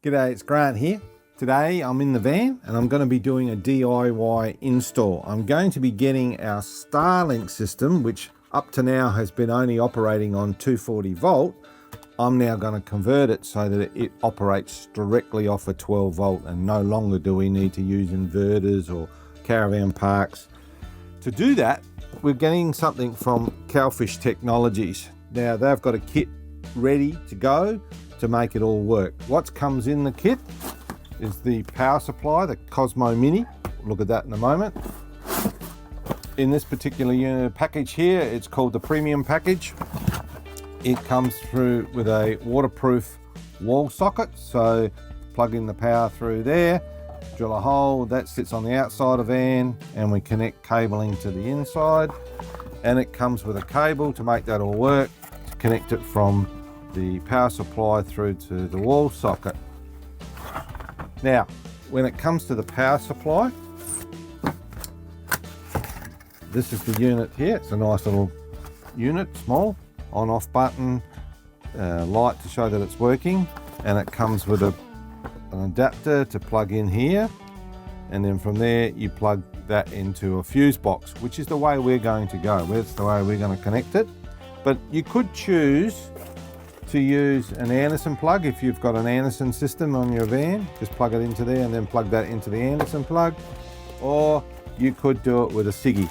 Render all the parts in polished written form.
G'day, it's Grant here. Today I'm in the van and I'm going to be doing a DIY install. I'm going to be getting our Starlink system, which up to now has been only operating on 240 volt. I'm now going to convert it so that it operates directly off a 12 volt and no longer do we need to use inverters or caravan parks. To do that, we're getting something from Cowfish Technologies. Now they've got a kit ready to go to make it all work. What comes in the kit is the power supply, the COSMO Mini. We'll look at that in a moment. In this particular unit package here, it's called the premium package. It comes through with a waterproof wall socket, so plug in the power through there, drill a hole, that sits on the outside of the van, and we connect cabling to the inside. And it comes with a cable to make that all work, to connect it from the power supply through to the wall socket. Now, when it comes to the power supply, this is the unit here. It's a nice little unit, small, on-off button, light to show that it's working, and it comes with an adapter to plug in here, and then from there you plug that into a fuse box, which is the way we're going to go. That's the way we're going to connect it. But you could choose to use an Anderson plug if you've got an Anderson system on your van. Just plug it into there and then plug that into the Anderson plug, or you could do it with a Siggy.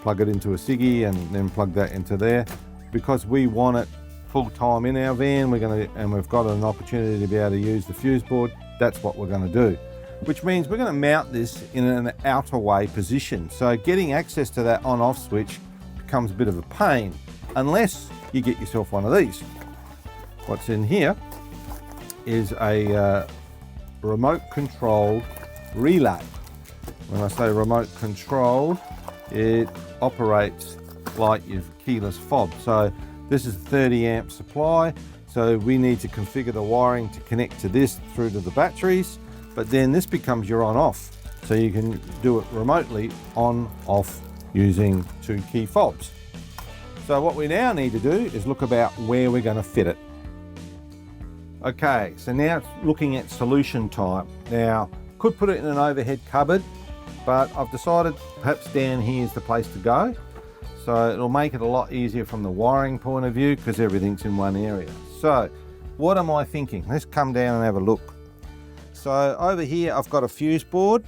Plug it into a Siggy and then plug that into there. Because we want it full time in our van, we've got an opportunity to be able to use the fuse board. That's what we're going to do, which means we're going to mount this in an outer way position. So getting access to that on-off switch becomes a bit of a pain unless you get yourself one of these. What's in here is a remote controlled relay. When I say remote controlled, it operates like your keyless fob. So this is a 30 amp supply. So we need to configure the wiring to connect to this through to the batteries, but then this becomes your on-off. So you can do it remotely on-off using two key fobs. So what we now need to do is look about where we're going to fit it. Okay, so now it's looking at solution time. Now, could put it in an overhead cupboard, but I've decided perhaps down here is the place to go. So it'll make it a lot easier from the wiring point of view because everything's in one area. So what am I thinking? Let's come down and have a look. So over here I've got a fuse board,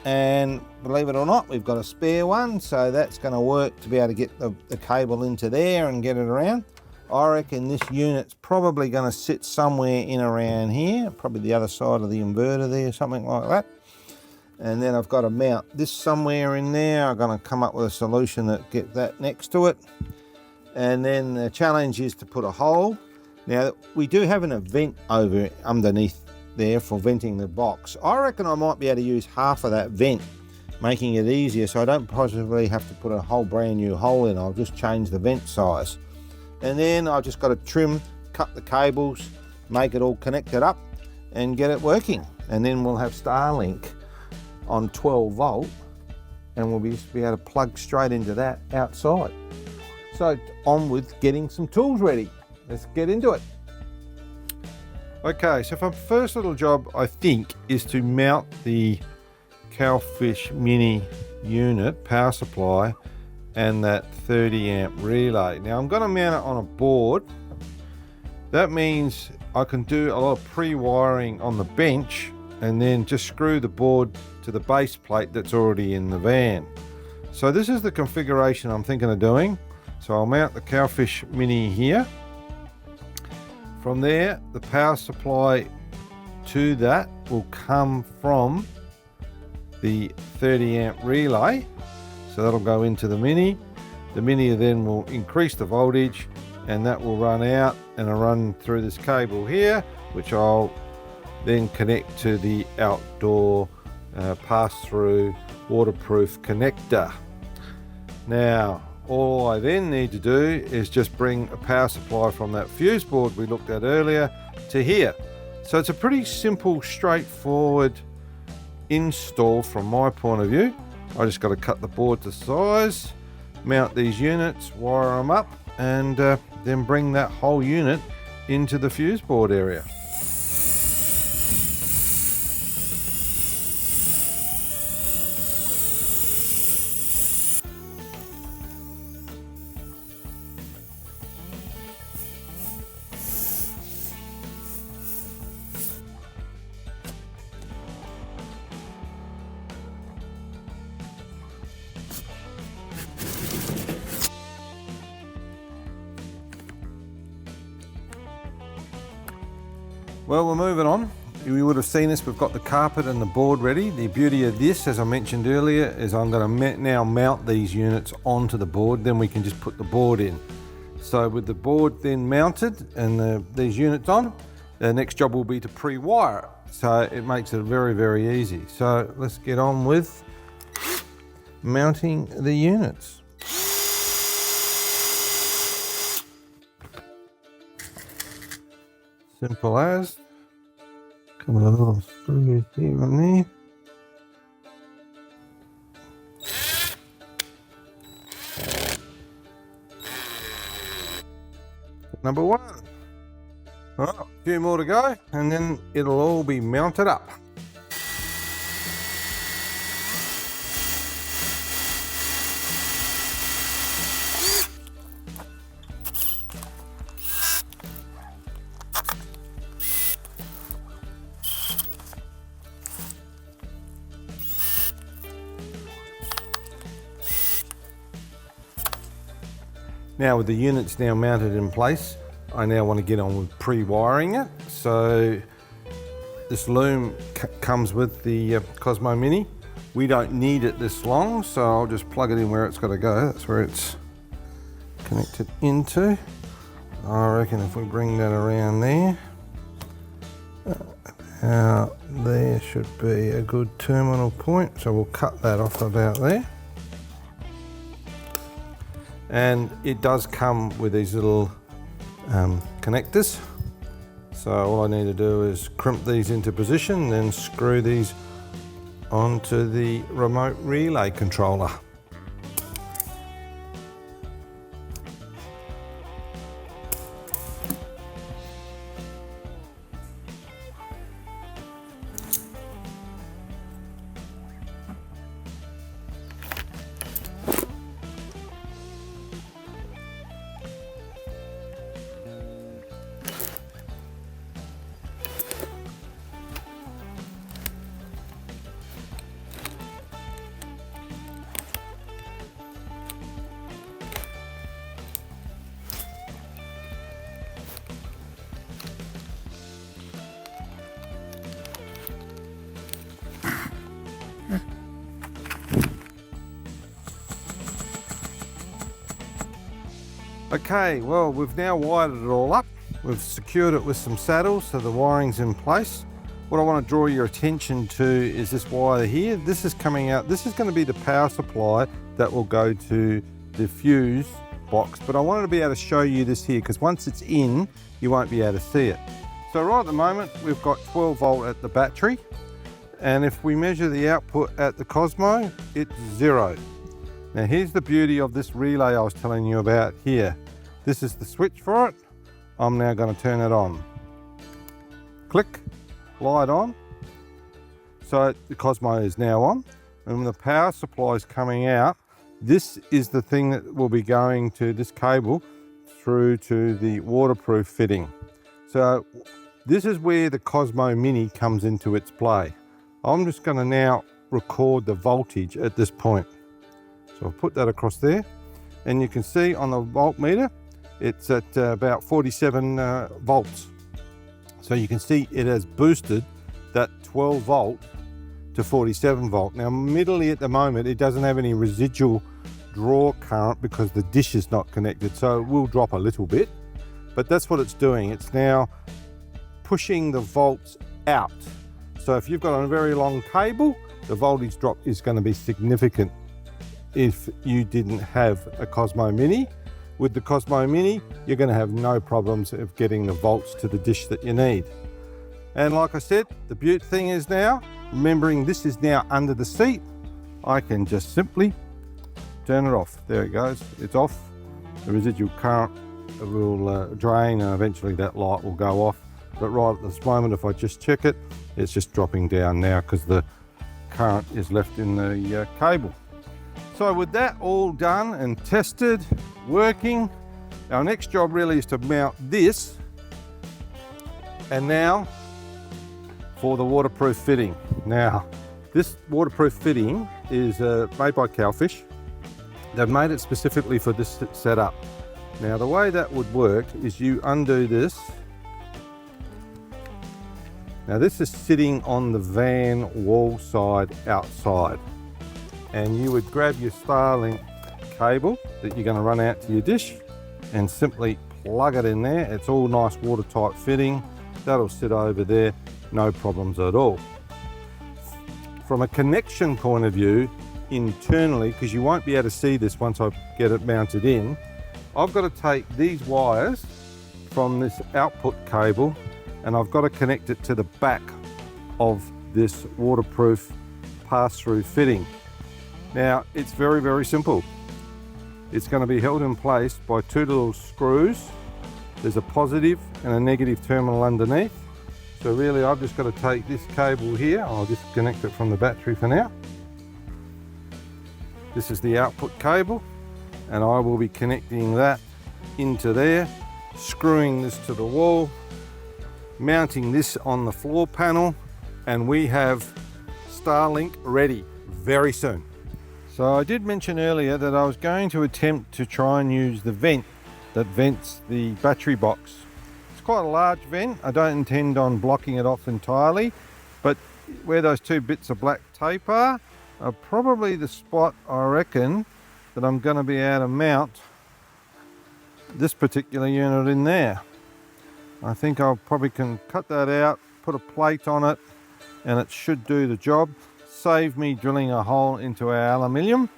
and believe it or not, we've got a spare one. So that's going to work to be able to get the cable into there and get it around. I reckon this unit's probably going to sit somewhere in around here, probably the other side of the inverter there, something like that. And then I've got to mount this somewhere in there. I'm going to come up with a solution that get that next to it. And then the challenge is to put a hole. Now we do have an vent over underneath there for venting the box. I reckon I might be able to use half of that vent, making it easier so I don't possibly have to put a whole brand new hole in. I'll just change the vent size. And then I've just got to cut the cables, make it all connected up and get it working. And then we'll have Starlink on 12 volt and we'll be able to plug straight into that outside. So on with getting some tools ready. Let's get into it. Okay, so for first little job, I think, is to mount the Cowfish Mini unit power supply and that 30 amp relay. Now I'm going to mount it on a board. That means I can do a lot of pre-wiring on the bench and then just screw the board to the base plate that's already in the van. So this is the configuration I'm thinking of doing. So I'll mount the Cowfish Mini here. From there, the power supply to that will come from the 30 amp relay. So that'll go into the Mini. The Mini then will increase the voltage and that will run out and I'll run through this cable here, which I'll then connect to the outdoor pass-through waterproof connector. Now, all I then need to do is just bring a power supply from that fuse board we looked at earlier to here. So it's a pretty simple, straightforward install from my point of view. I just got to cut the board to size, mount these units, wire them up, and then bring that whole unit into the fuse board area. Well, we're moving on. You would have seen this, we've got the carpet and the board ready. The beauty of this, as I mentioned earlier, is I'm going to now mount these units onto the board, then we can just put the board in. So with the board then mounted and these units on, the next job will be to pre-wire it. So it makes it very, very easy. So let's get on with mounting the units. Simple as. Couple of little screws here and there. Number one. Right, a few more to go, and then it'll all be mounted up. Now with the units now mounted in place, I now want to get on with pre-wiring it. So this loom comes with the COSMO Mini. We don't need it this long, so I'll just plug it in where it's got to go. That's where it's connected into. I reckon if we bring that around there, there should be a good terminal point. So we'll cut that off about there. And it does come with these little connectors. So all I need to do is crimp these into position, then screw these onto the remote relay controller. Okay, well, we've now wired it all up. We've secured it with some saddles, so the wiring's in place. What I want to draw your attention to is this wire here. This is coming out. This is going to be the power supply that will go to the fuse box, but I wanted to be able to show you this here because once it's in, you won't be able to see it. So right at the moment, we've got 12 volt at the battery, and if we measure the output at the COSMO, it's 0. Now here's the beauty of this relay I was telling you about here. This is the switch for it. I'm now going to turn it on. Click, light on. So the COSMO is now on. And when the power supply is coming out, this is the thing that will be going to this cable through to the waterproof fitting. So this is where the COSMO Mini comes into its play. I'm just going to now record the voltage at this point. So I'll put that across there, and you can see on the voltmeter, it's at about 47 volts. So you can see it has boosted that 12 volt to 47 volt. Now, middle at the moment, it doesn't have any residual draw current because the dish is not connected. So it will drop a little bit, but that's what it's doing. It's now pushing the volts out. So if you've got a very long cable, the voltage drop is going to be significant. If you didn't have a COSMO Mini, with the COSMO Mini, you're going to have no problems of getting the volts to the dish that you need. And like I said, the beaut thing is now, remembering this is now under the seat, I can just simply turn it off. There it goes, it's off. The residual current will drain and eventually that light will go off. But right at this moment, if I just check it, it's just dropping down now because the current is left in the cable. So with that all done and tested, working, our next job really is to mount this, and now for the waterproof fitting. Now, this waterproof fitting is made by Cowfish. They've made it specifically for this setup. Now, the way that would work is you undo this, Now this is sitting on the van wall side outside, and you would grab your Starlink cable that you're going to run out to your dish and simply plug it in there. It's all nice watertight fitting. That'll sit over there, no problems at all. From a connection point of view, internally, because you won't be able to see this once I get it mounted in, I've got to take these wires from this output cable and I've got to connect it to the back of this waterproof pass-through fitting. Now it's very, very simple. It's going to be held in place by two little screws. There's a positive and a negative terminal underneath. So really I've just got to take this cable here, I'll just connect it from the battery for now. This is the output cable, and I will be connecting that into there, screwing this to the wall, mounting this on the floor panel, and we have Starlink ready very soon. So I did mention earlier that I was going to attempt to try and use the vent that vents the battery box. It's quite a large vent. I don't intend on blocking it off entirely, but where those two bits of black tape are probably the spot I reckon that I'm going to be able to mount this particular unit in there. I think I'll probably can cut that out, put a plate on it, and it should do the job. Save me drilling a hole into our aluminium.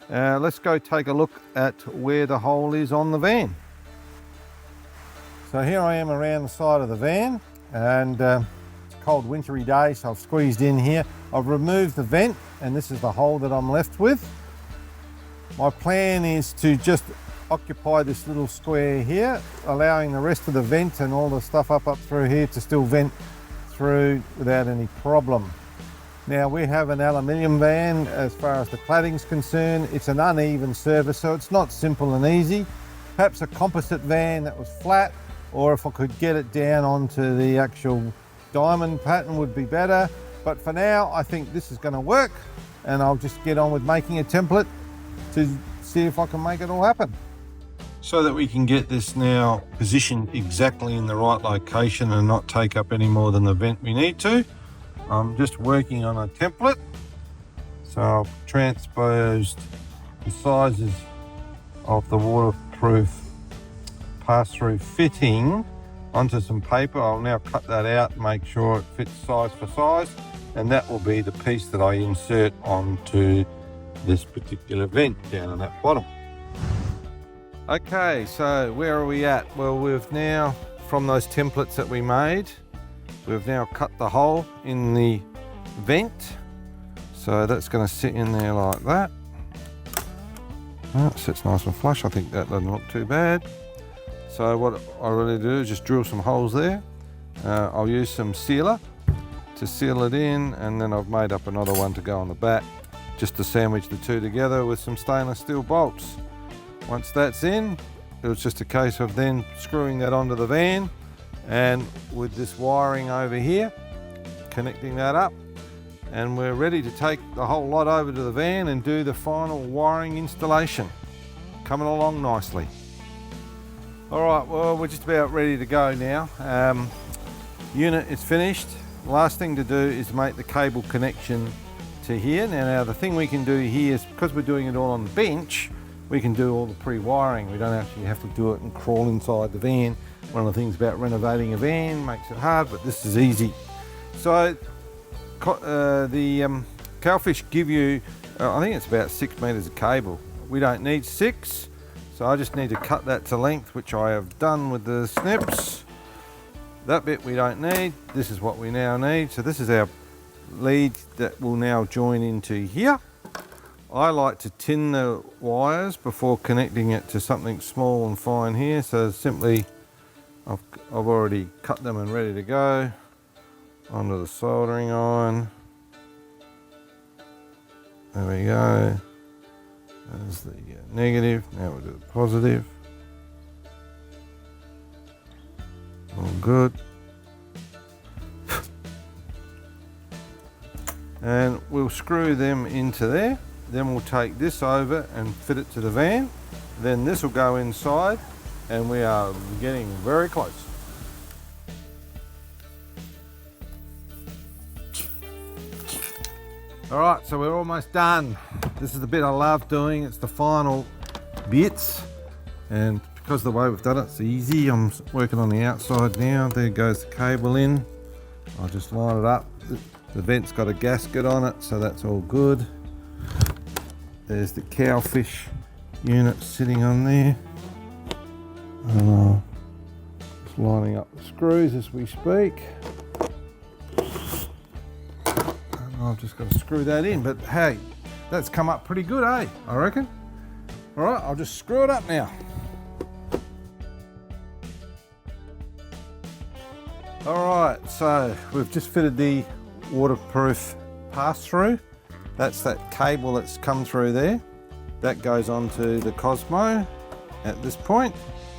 Let's go take a look at where the hole is on the van. So here I am around the side of the van, and it's a cold wintry day, so I've squeezed in here. I've removed the vent, and this is the hole that I'm left with. My plan is to just occupy this little square here, allowing the rest of the vent and all the stuff up through here to still vent through without any problem. Now we have an aluminium van as far as the cladding's concerned. It's an uneven surface, so it's not simple and easy. Perhaps a composite van that was flat, or if I could get it down onto the actual diamond pattern would be better. But for now, I think this is going to work, and I'll just get on with making a template to see if I can make it all happen. So that we can get this now positioned exactly in the right location and not take up any more than the vent we need to, I'm just working on a template. So I've transposed the sizes of the waterproof pass-through fitting onto some paper. I'll now cut that out and make sure it fits size for size, and that will be the piece that I insert onto this particular vent down on that bottom. Okay, so where are we at? Well, we've now, from those templates that we made, we've now cut the hole in the vent. So that's going to sit in there like that. That sits nice and flush. I think that doesn't look too bad. So what I really do is just drill some holes there. I'll use some sealer to seal it in, and then I've made up another one to go on the back, just to sandwich the two together with some stainless steel bolts. Once that's in, it was just a case of then screwing that onto the van, and with this wiring over here, connecting that up, and we're ready to take the whole lot over to the van and do the final wiring installation. Coming along nicely. All right, well, we're just about ready to go now. Unit is finished. Last thing to do is make the cable connection to here. Now the thing we can do here is, because we're doing it all on the bench, we can do all the pre-wiring. We don't actually have to do it and crawl inside the van. One of the things about renovating a van makes it hard, but this is easy. So the Cowfish give you, I think it's about 6 meters of cable. We don't need 6, so I just need to cut that to length, which I have done with the snips. That bit we don't need. This is what we now need. So this is our lead that will now join into here. I like to tin the wires before connecting it to something small and fine here. So simply, I've already cut them and ready to go onto the soldering iron. There we go. There's the negative. Now we'll do the positive. All good. And we'll screw them into there. Then we'll take this over and fit it to the van. Then this will go inside, and we are getting very close. All right, so we're almost done. This is the bit I love doing. It's the final bits. And because of the way we've done it, it's easy. I'm working on the outside now. There goes the cable in. I'll just line it up. The vent's got a gasket on it, so that's all good. There's the cowfish unit sitting on there. And just lining up the screws as we speak. And I've just got to screw that in, but hey, that's come up pretty good, eh? I reckon. All right, I'll just screw it up now. All right, so we've just fitted the waterproof pass-through. That's that cable that's come through there. That goes onto the COSMO at this point.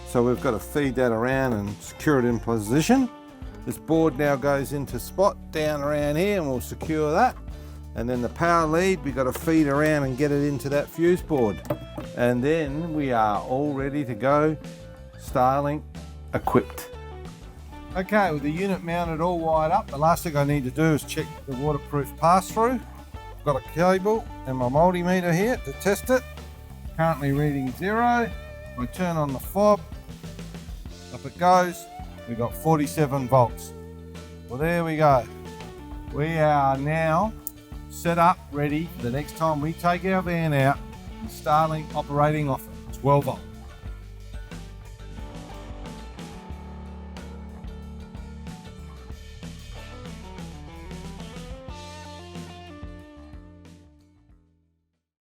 So we've got to feed that around and secure it in position. This board now goes into spot down around here and we'll secure that. And then the power lead, we've got to feed around and get it into that fuse board. And then we are all ready to go, Starlink equipped. Okay, with the unit mounted all wired up, the last thing I need to do is check the waterproof pass-through. I've got a cable and my multimeter here to test it. Currently reading 0. I turn on the fob, up it goes. We've got 47 volts. Well, there we go. We are now set up, ready for the next time we take our van out, the Starlink operating off 12 volts.